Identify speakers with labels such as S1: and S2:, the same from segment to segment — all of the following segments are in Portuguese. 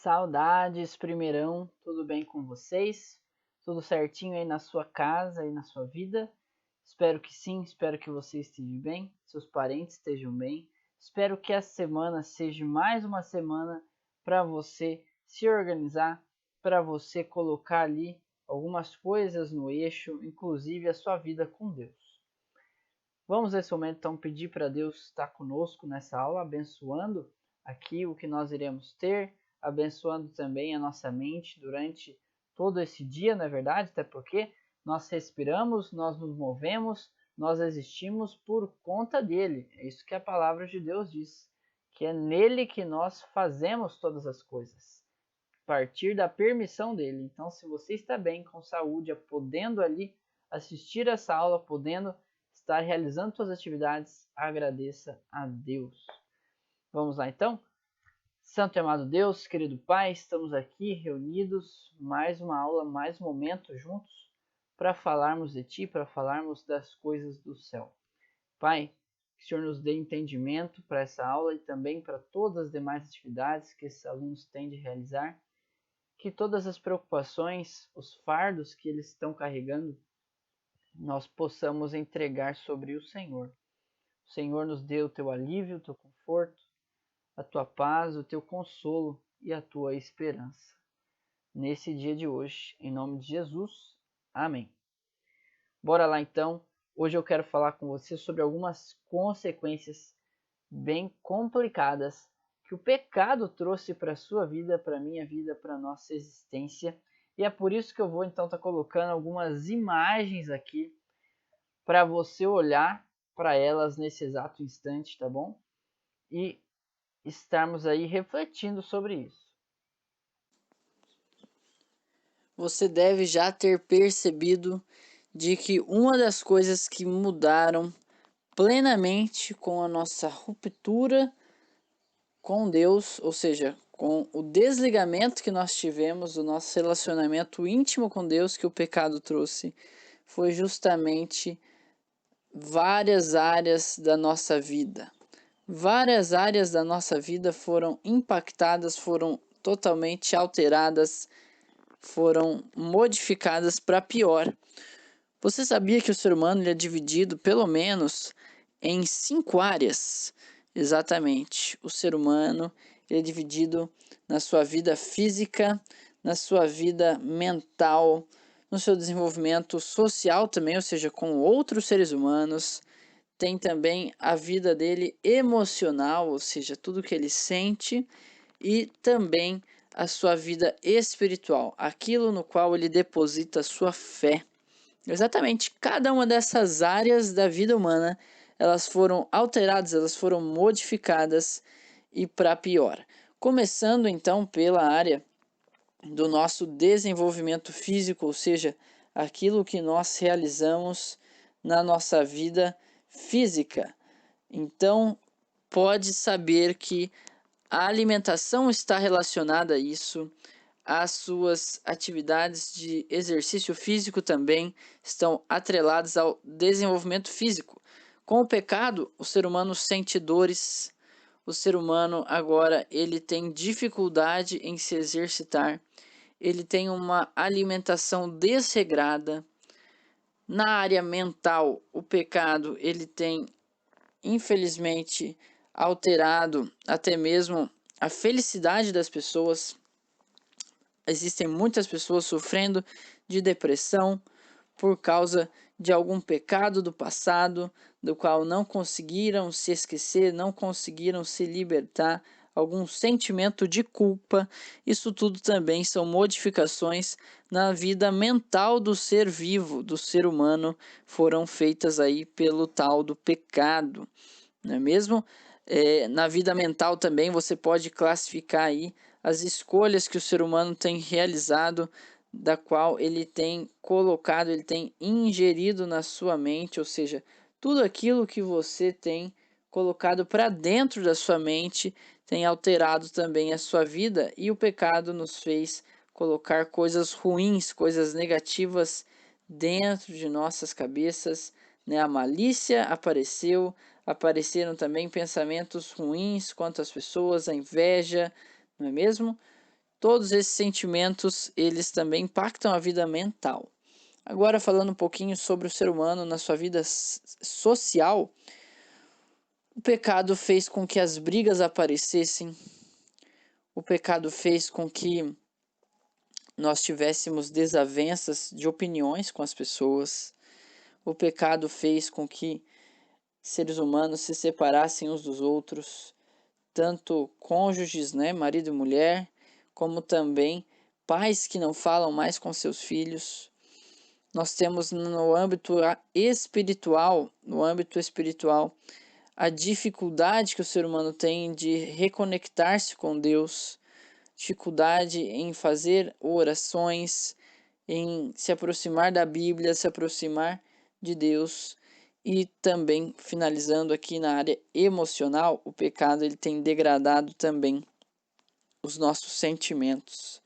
S1: Saudades, primeirão, tudo bem com vocês? Tudo certinho aí na sua casa e na sua vida? Espero que sim, espero que você esteja bem, seus parentes estejam bem. Espero que essa semana seja mais uma semana para você se organizar, para você colocar ali algumas coisas no eixo, inclusive a sua vida com Deus. Vamos nesse momento então pedir para Deus estar conosco nessa aula, abençoando aqui o que nós iremos ter, abençoando também a nossa mente durante todo esse dia, não é verdade? Até porque nós respiramos, nós nos movemos, nós existimos por conta dele. É isso que a palavra de Deus diz, que é nele que nós fazemos todas as coisas, a partir da permissão dele. Então, se você está bem, com saúde, podendo ali assistir essa aula, podendo estar realizando suas atividades, agradeça a Deus. Vamos lá então? Santo e amado Deus, querido Pai, estamos aqui reunidos, mais uma aula, mais um momento juntos, para falarmos de Ti, para falarmos das coisas do céu. Pai, que o Senhor nos dê entendimento para essa aula e também para todas as demais atividades que esses alunos têm de realizar, que todas as preocupações, os fardos que eles estão carregando, nós possamos entregar sobre o Senhor. O Senhor nos dê o teu alívio, o teu conforto, a tua paz, o teu consolo e a tua esperança. Nesse dia de hoje, em nome de Jesus, amém. Bora lá então. Hoje eu quero falar com você sobre algumas consequências bem complicadas que o pecado trouxe para a sua vida, para a minha vida, para a nossa existência. E é por isso que eu vou então estar colocando algumas imagens aqui para você olhar para elas nesse exato instante, tá bom? E estarmos aí refletindo sobre isso.
S2: Você deve já ter percebido de que uma das coisas que mudaram plenamente com a nossa ruptura com Deus, ou seja, com o desligamento que nós tivemos do nosso relacionamento íntimo com Deus que o pecado trouxe, foi justamente várias áreas da nossa vida. Várias áreas da nossa vida foram impactadas, foram totalmente alteradas, foram modificadas para pior. Você sabia que o ser humano ele é dividido pelo menos em 5 áreas? Exatamente. O ser humano ele é dividido na sua vida física, na sua vida mental, no seu desenvolvimento social também, ou seja, com outros seres humanos. Tem também a vida dele emocional, ou seja, tudo que ele sente, e também a sua vida espiritual, aquilo no qual ele deposita sua fé. Exatamente, cada uma dessas áreas da vida humana, elas foram alteradas, elas foram modificadas e para pior. Começando então pela área do nosso desenvolvimento físico, ou seja, aquilo que nós realizamos na nossa vida física. Então, pode saber que a alimentação está relacionada a isso, as suas atividades de exercício físico também estão atreladas ao desenvolvimento físico. Com o pecado, o ser humano sente dores, o ser humano agora ele tem dificuldade em se exercitar, ele tem uma alimentação desregrada. Na área mental, o pecado ele tem infelizmente alterado até mesmo a felicidade das pessoas. Existem muitas pessoas sofrendo de depressão por causa de algum pecado do passado, do qual não conseguiram se esquecer, não conseguiram se libertar, algum sentimento de culpa. Isso tudo também são modificações na vida mental do ser vivo, do ser humano, foram feitas aí pelo tal do pecado, não é mesmo? Na vida mental também você pode classificar aí as escolhas que o ser humano tem realizado, da qual ele tem colocado, ele tem ingerido na sua mente, ou seja, tudo aquilo que você tem colocado para dentro da sua mente tem alterado também a sua vida, e o pecado nos fez colocar coisas ruins, coisas negativas dentro de nossas cabeças, né? A malícia apareceram também pensamentos ruins quanto às pessoas, a inveja, não é mesmo? Todos esses sentimentos, eles também impactam a vida mental. Agora, falando um pouquinho sobre o ser humano na sua vida social, o pecado fez com que as brigas aparecessem, o pecado fez com que nós tivéssemos desavenças de opiniões com as pessoas, o pecado fez com que seres humanos se separassem uns dos outros, tanto cônjuges, né, marido e mulher, como também pais que não falam mais com seus filhos. Nós temos no âmbito espiritual, a dificuldade que o ser humano tem de reconectar-se com Deus, dificuldade em fazer orações, em se aproximar da Bíblia, se aproximar de Deus. E também, finalizando aqui na área emocional, o pecado ele tem degradado também os nossos sentimentos.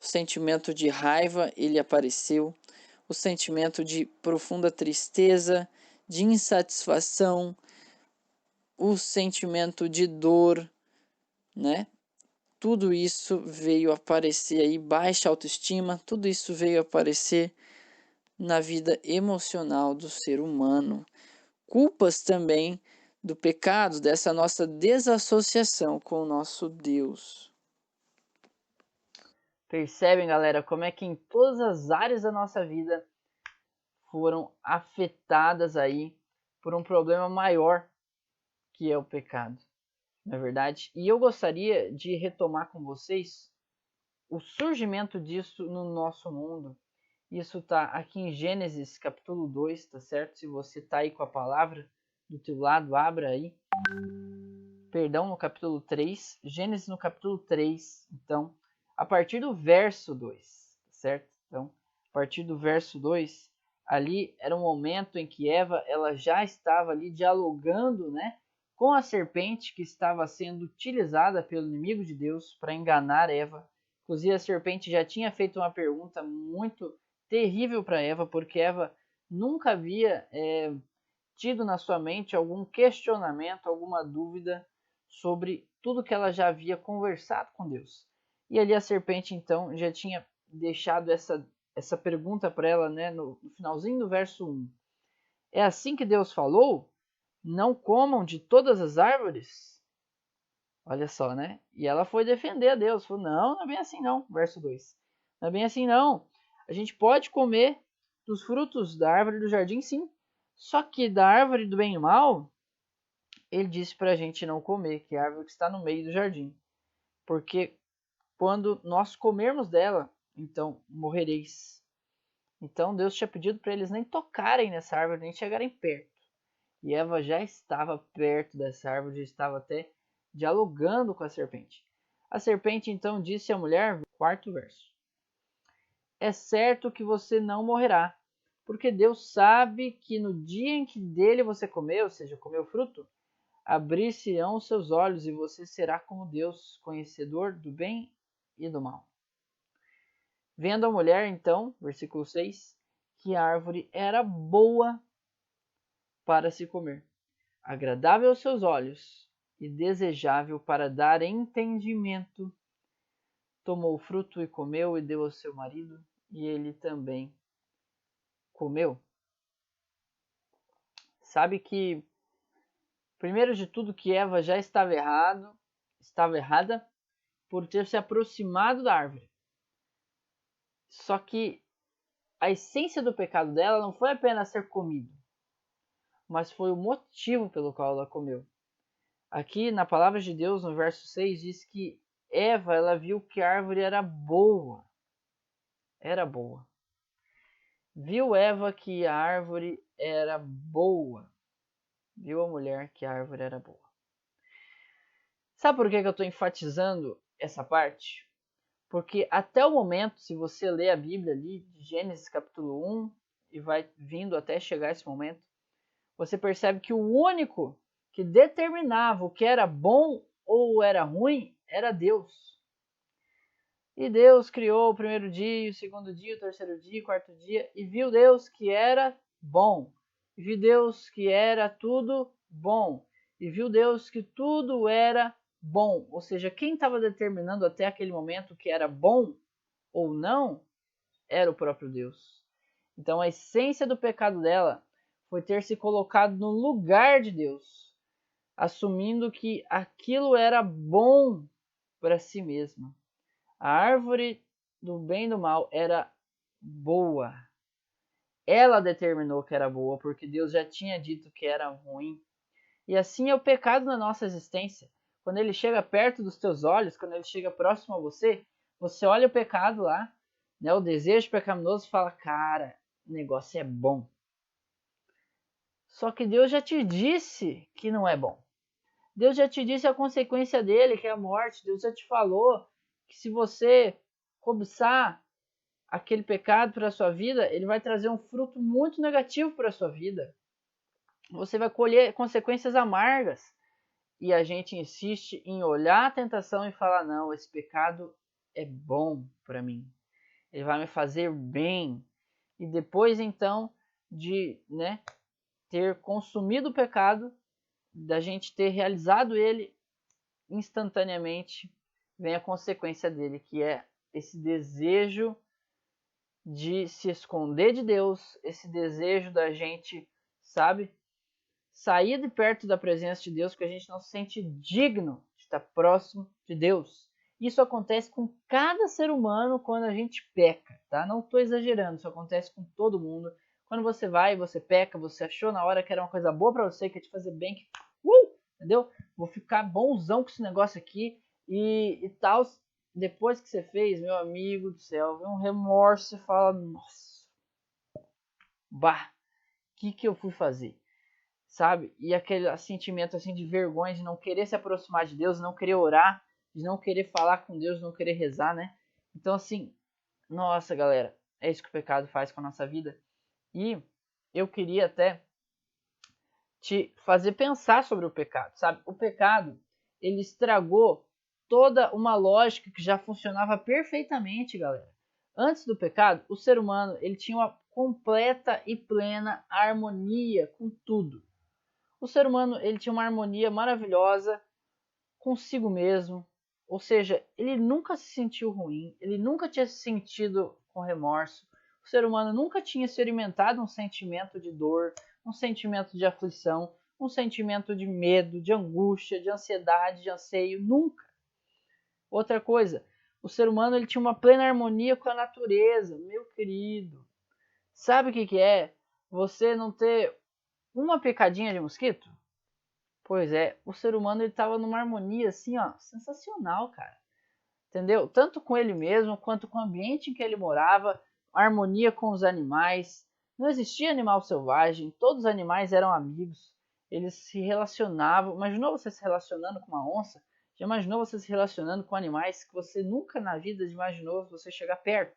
S2: O sentimento de raiva ele apareceu, o sentimento de profunda tristeza, de insatisfação, o sentimento de dor, né? Tudo isso veio aparecer aí, baixa autoestima, tudo isso veio aparecer na vida emocional do ser humano. Culpas também do pecado, dessa nossa desassociação com o nosso Deus.
S1: Percebem, galera, como é que em todas as áreas da nossa vida foram afetadas aí por um problema maior que é o pecado, não é verdade? E eu gostaria de retomar com vocês o surgimento disso no nosso mundo. Isso está aqui em Gênesis capítulo 2, tá certo? Se você está aí com a palavra do teu lado, abra aí. Perdão, no capítulo 3. Gênesis no capítulo 3, então, a partir do verso 2, certo? Então, a partir do verso 2, ali era um momento em que Eva ela já estava ali dialogando, né, com a serpente que estava sendo utilizada pelo inimigo de Deus para enganar Eva. Inclusive, a serpente já tinha feito uma pergunta muito terrível para Eva, porque Eva nunca havia tido na sua mente algum questionamento, alguma dúvida sobre tudo que ela já havia conversado com Deus. E ali a serpente então já tinha deixado essa pergunta para ela, né, no finalzinho do verso 1. É assim que Deus falou? Não comam de todas as árvores? Olha só, né? E ela foi defender a Deus. Falou, não é bem assim não. Verso 2. Não é bem assim não. A gente pode comer dos frutos da árvore do jardim, sim. Só que da árvore do bem e mal, ele disse para a gente não comer, que é a árvore que está no meio do jardim. Porque quando nós comermos dela, então morrereis. Então Deus tinha pedido para eles nem tocarem nessa árvore, nem chegarem perto. E Eva já estava perto dessa árvore, já estava até dialogando com a serpente. A serpente então disse à mulher, quarto verso: é certo que você não morrerá, porque Deus sabe que no dia em que dele você comer, ou seja, comer o fruto, abrir-se-ão os seus olhos e você será como Deus, conhecedor do bem e do mal. Vendo a mulher, então, versículo 6, que a árvore era boa para se comer, agradável aos seus olhos e desejável para dar entendimento, tomou o fruto e comeu e deu ao seu marido, e ele também comeu. Sabe que, primeiro de tudo, que Eva já estava errada por ter se aproximado da árvore. Só que a essência do pecado dela não foi apenas ser comido, mas foi o motivo pelo qual ela comeu. Aqui na palavra de Deus, no verso 6, diz que Eva ela viu que a árvore era boa. Era boa. Viu Eva que a árvore era boa. Viu a mulher que a árvore era boa. Sabe por que eu estou enfatizando essa parte? Porque até o momento, se você ler a Bíblia ali, de Gênesis capítulo 1, e vai vindo até chegar esse momento, você percebe que o único que determinava o que era bom ou era ruim era Deus. E Deus criou o primeiro dia, o segundo dia, o terceiro dia, o quarto dia, e viu Deus que era bom. E viu Deus que era tudo bom. E viu Deus que tudo era bom. Ou seja, quem estava determinando até aquele momento o que era bom ou não era o próprio Deus. Então a essência do pecado dela foi ter se colocado no lugar de Deus, assumindo que aquilo era bom para si mesma. A árvore do bem e do mal era boa. Ela determinou que era boa, porque Deus já tinha dito que era ruim. E assim é o pecado na nossa existência. Quando ele chega perto dos teus olhos, quando ele chega próximo a você, você olha o pecado lá, né, o desejo pecaminoso, e fala, cara, o negócio é bom. Só que Deus já te disse que não é bom. Deus já te disse a consequência dele, que é a morte. Deus já te falou que se você cobiçar aquele pecado para a sua vida, ele vai trazer um fruto muito negativo para a sua vida. Você vai colher consequências amargas. E a gente insiste em olhar a tentação e falar, não, esse pecado é bom para mim. Ele vai me fazer bem. E depois, então, de ter consumido o pecado, da gente ter realizado ele instantaneamente, vem a consequência dele, que é esse desejo de se esconder de Deus, esse desejo da gente, sabe, sair de perto da presença de Deus, porque a gente não se sente digno de estar próximo de Deus. Isso acontece com cada ser humano quando a gente peca, tá? Não estou exagerando, isso acontece com todo mundo. Quando você vai e você peca, você achou na hora que era uma coisa boa para você, que ia te fazer bem, que entendeu? Vou ficar bonzão com esse negócio aqui e tal. Depois que você fez, meu amigo do céu, vem um remorso e fala, nossa, bah, o que eu fui fazer? Sabe? E aquele sentimento assim de vergonha de não querer se aproximar de Deus, não querer orar, de não querer falar com Deus, não querer rezar, né? Então assim, nossa, galera, é isso que o pecado faz com a nossa vida. E eu queria até te fazer pensar sobre o pecado, sabe? O pecado, ele estragou toda uma lógica que já funcionava perfeitamente, galera. Antes do pecado, o ser humano, ele tinha uma completa e plena harmonia com tudo. O ser humano, ele tinha uma harmonia maravilhosa consigo mesmo, ou seja, ele nunca se sentiu ruim, ele nunca tinha se sentido com remorso. O ser humano nunca tinha experimentado um sentimento de dor, um sentimento de aflição, um sentimento de medo, de angústia, de ansiedade, de anseio, nunca. Outra coisa, o ser humano ele tinha uma plena harmonia com a natureza, meu querido. Sabe o que é você não ter uma picadinha de mosquito? Pois é, o ser humano ele tava numa harmonia assim, ó, sensacional, cara. Entendeu? Tanto com ele mesmo, quanto com o ambiente em que ele morava, harmonia com os animais. Não existia animal selvagem, todos os animais eram amigos, eles se relacionavam. Imaginou você se relacionando com uma onça? Já imaginou você se relacionando com animais que você nunca na vida imaginou você chegar perto?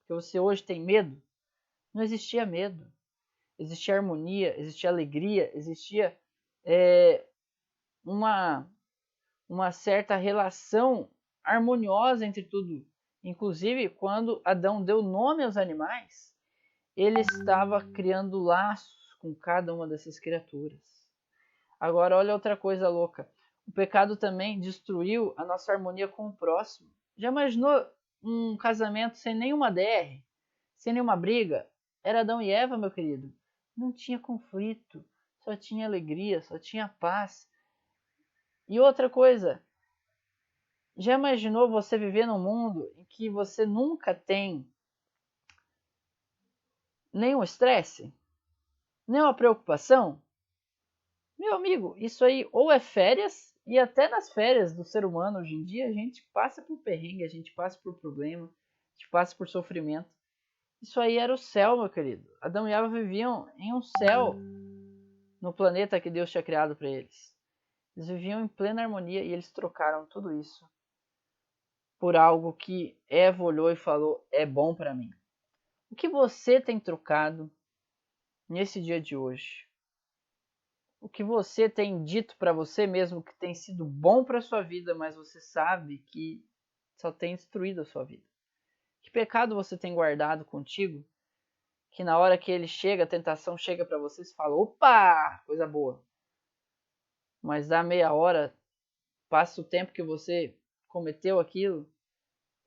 S1: Que você hoje tem medo? Não existia medo. Existia harmonia, existia alegria, existia uma certa relação harmoniosa entre tudo. Inclusive, quando Adão deu nome aos animais, ele estava criando laços com cada uma dessas criaturas. Agora, olha outra coisa louca. O pecado também destruiu a nossa harmonia com o próximo. Já imaginou um casamento sem nenhuma DR, sem nenhuma briga? Era Adão e Eva, meu querido. Não tinha conflito, só tinha alegria, só tinha paz. E outra coisa, já imaginou você viver num mundo em que você nunca tem nenhum estresse, nenhuma preocupação? Meu amigo, isso aí ou é férias, e até nas férias do ser humano hoje em dia a gente passa por perrengue, a gente passa por problema, a gente passa por sofrimento. Isso aí era o céu, meu querido. Adão e Eva viviam em um céu no planeta que Deus tinha criado para eles. Eles viviam em plena harmonia e eles trocaram tudo isso por algo que Eva olhou e falou: é bom para mim. O que você tem trocado nesse dia de hoje? O que você tem dito para você mesmo que tem sido bom para sua vida, mas você sabe que só tem destruído a sua vida? Que pecado você tem guardado contigo, que na hora que ele chega, a tentação chega para você e fala: opa, coisa boa. Mas dá meia hora, Passa o tempo que você cometeu aquilo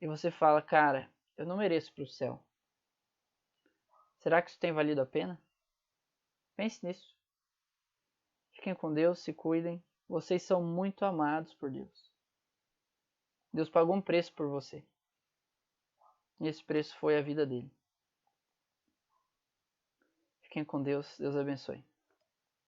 S1: e você fala, cara, eu não mereço ir para o céu. Será que isso tem valido a pena? Pense nisso. Fiquem com Deus, se cuidem. Vocês são muito amados por Deus. Deus pagou um preço por você. E esse preço foi a vida dele. Fiquem com Deus. Deus abençoe.